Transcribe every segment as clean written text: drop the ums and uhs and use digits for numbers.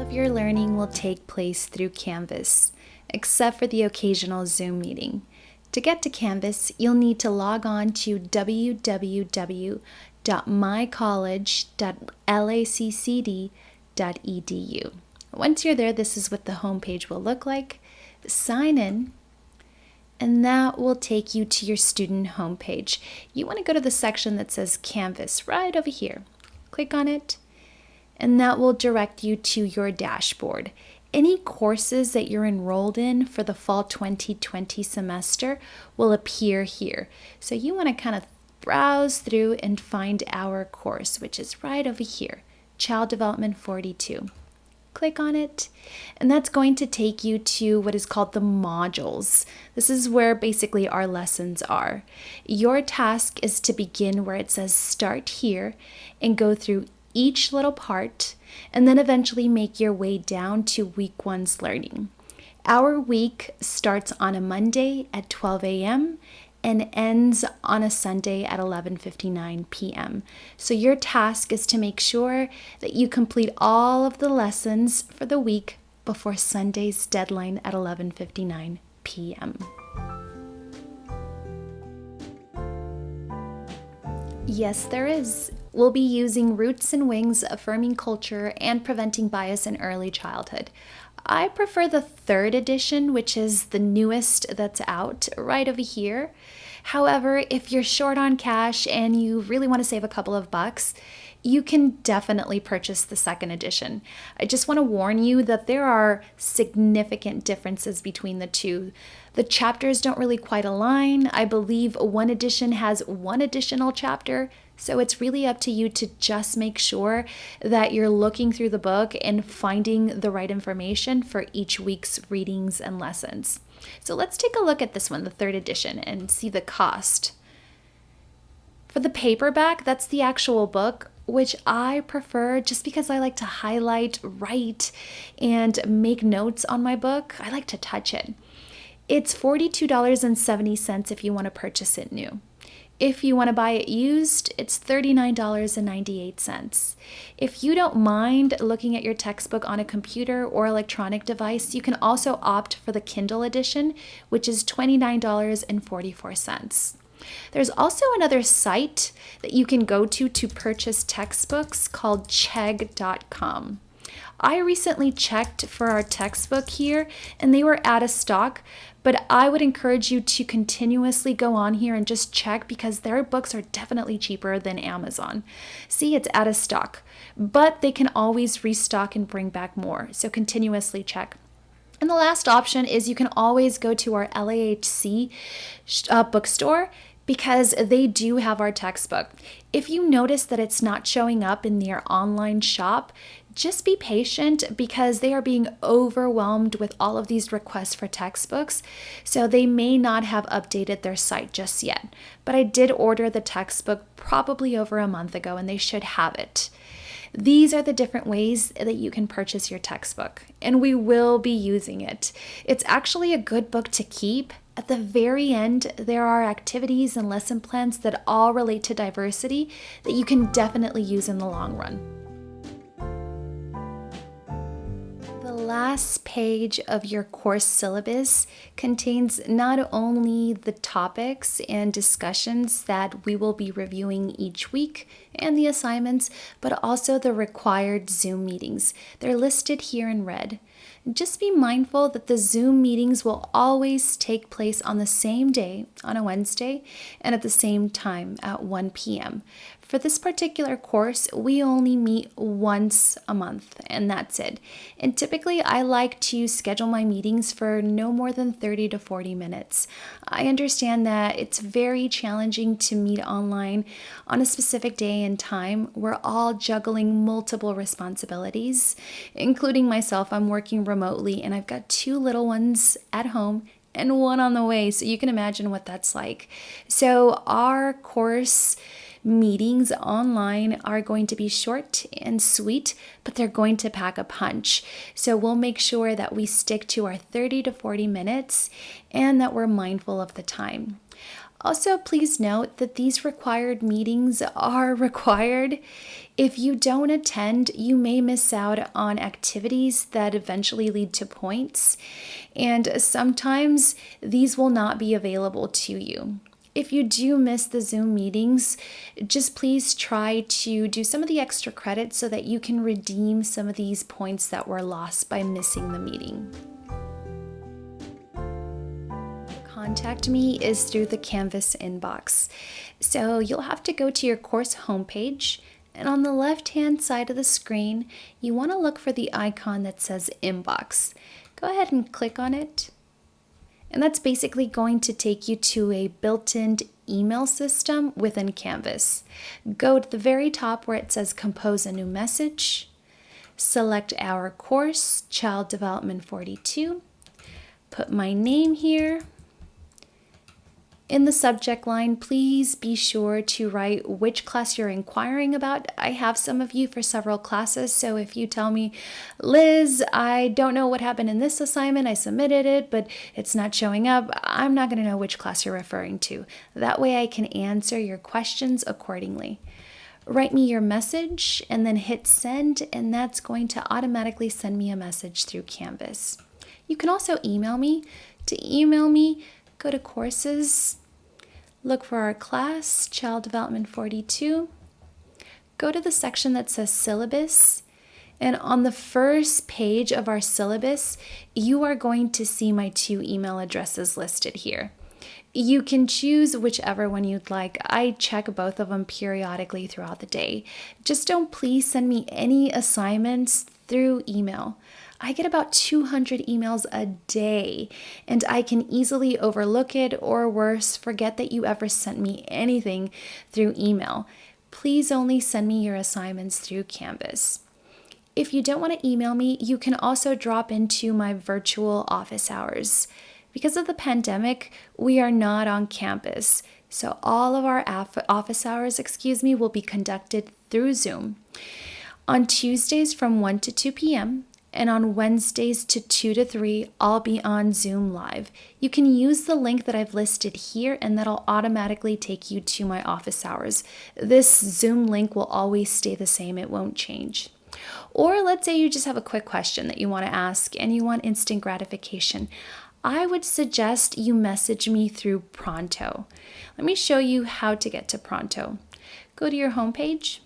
of your learning will take place through Canvas, except for the occasional Zoom meeting. To get to Canvas, you'll need to log on to www.mycollege.laccd.edu. Once you're there, this is what the homepage will look like. Sign in, and that will take you to your student homepage. You want to go to the section that says Canvas right over here. Click on it, and that will direct you to your dashboard. Any courses that you're enrolled in for the fall 2020 semester will appear here. So you want to kind of browse through and find our course, which is right over here, Child Development 42. Click on it, and that's going to take you to what is called the modules. This is where basically our lessons are. Your task is to begin where it says start here and go through each little part, and then eventually make your way down to week one's learning. Our week starts on a Monday at 12 a.m. and ends on a Sunday at 11:59 p.m. So your task is to make sure that you complete all of the lessons for the week before Sunday's deadline at 11:59 p.m. Yes, there is. We'll be using Roots and Wings, Affirming Culture, and Preventing Bias in Early Childhood. I prefer the third edition, which is the newest that's out right over here. However, if you're short on cash and you really want to save a couple of bucks, you can definitely purchase the second edition. I just want to warn you that there are significant differences between the two. The chapters don't really quite align. I believe one edition has one additional chapter, so it's really up to you to just make sure that you're looking through the book and finding the right information for each week's readings and lessons. So let's take a look at this one, the third edition, and see the cost. For the paperback, that's the actual book, which I prefer just because I like to highlight, write, and make notes on my book. I like to touch it. It's $42.70 if you want to purchase it new. If you want to buy it used, it's $39.98. If you don't mind looking at your textbook on a computer or electronic device, you can also opt for the Kindle edition, which is $29.44. There's also another site that you can go to purchase textbooks called Chegg.com. I recently checked for our textbook here and they were out of stock, but I would encourage you to continuously go on here and just check because their books are definitely cheaper than Amazon. See, it's out of stock, but they can always restock and bring back more, so continuously check. And the last option is you can always go to our LAHC bookstore because they do have our textbook. If you notice that it's not showing up in their online shop, just be patient because they are being overwhelmed with all of these requests for textbooks, so they may not have updated their site just yet. But I did order the textbook probably over a month ago and they should have it. These are the different ways that you can purchase your textbook, and we will be using it. It's actually a good book to keep. At the very end, there are activities and lesson plans that all relate to diversity that you can definitely use in the long run. The last page of your course syllabus contains not only the topics and discussions that we will be reviewing each week and the assignments, but also the required Zoom meetings. They're listed here in red. Just be mindful that the Zoom meetings will always take place on the same day, on a Wednesday, and at the same time at 1 p.m. For this particular course, we only meet once a month, and that's it. And typically, I like to schedule my meetings for no more than 30 to 40 minutes. I understand that it's very challenging to meet online on a specific day and time. We're all juggling multiple responsibilities, including myself. I'm working remotely, and I've got 2 little ones at home and 1 on the way, so you can imagine what that's like. So our course meetings online are going to be short and sweet, but they're going to pack a punch. So we'll make sure that we stick to our 30 to 40 minutes and that we're mindful of the time. Also, please note that these required meetings are required. If you don't attend, you may miss out on activities that eventually lead to points, and sometimes these will not be available to you. If you do miss the Zoom meetings, just please try to do some of the extra credit so that you can redeem some of these points that were lost by missing the meeting. Contact me is through the Canvas inbox. So you'll have to go to your course homepage, and on the left-hand side of the screen, you want to look for the icon that says Inbox. Go ahead and click on it. And that's basically going to take you to a built-in email system within Canvas. Go to the very top where it says Compose a New Message. Select our course, Child Development 42. Put my name here. In the subject line, please be sure to write which class you're inquiring about. I have some of you for several classes, so if you tell me, Liz, I don't know what happened in this assignment, I submitted it, but it's not showing up, I'm not going to know which class you're referring to. That way I can answer your questions accordingly. Write me your message and then hit send, and that's going to automatically send me a message through Canvas. You can also email me. To email me, go to Courses, look for our class, Child Development 42. Go to the section that says Syllabus, and on the first page of our syllabus, you are going to see my 2 email addresses listed here. You can choose whichever one you'd like. I check both of them periodically throughout the day. Just don't please send me any assignments through email. I get about 200 emails a day, and I can easily overlook it or worse, forget that you ever sent me anything through email. Please only send me your assignments through Canvas. If you don't want to email me, you can also drop into my virtual office hours. Because of the pandemic, we are not on campus, so all of our office hours, will be conducted through Zoom. On Tuesdays from 1 to 2 p.m., and on Wednesdays to 2 to 3, I'll be on Zoom Live. You can use the link that I've listed here, and that'll automatically take you to my office hours. This Zoom link will always stay the same, it won't change. Or let's say you just have a quick question that you want to ask and you want instant gratification. I would suggest you message me through Pronto. Let me show you how to get to Pronto. Go to your homepage.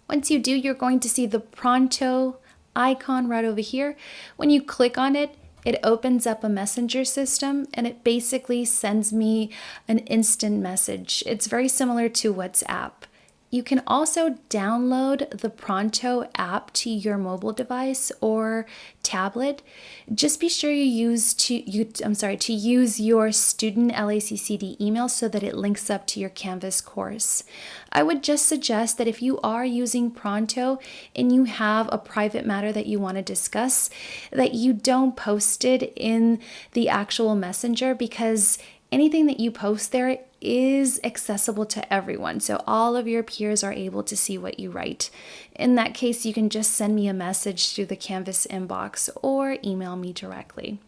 Once you do, you're going to see the Pronto icon right over here. When you click on it, it opens up a messenger system and it basically sends me an instant message. It's very similar to WhatsApp. You can also download the Pronto app to your mobile device or tablet. Just be sure to use your student LACCD email so that it links up to your Canvas course. I would just suggest that if you are using Pronto and you have a private matter that you want to discuss, that you don't post it in the actual messenger, because anything that you post there is accessible to everyone, so all of your peers are able to see what you write. In that case, you can just send me a message through the Canvas inbox or email me directly.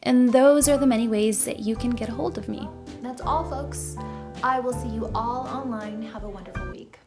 And those are the many ways that you can get a hold of me. That's all, folks. I will see you all online. Have a wonderful week.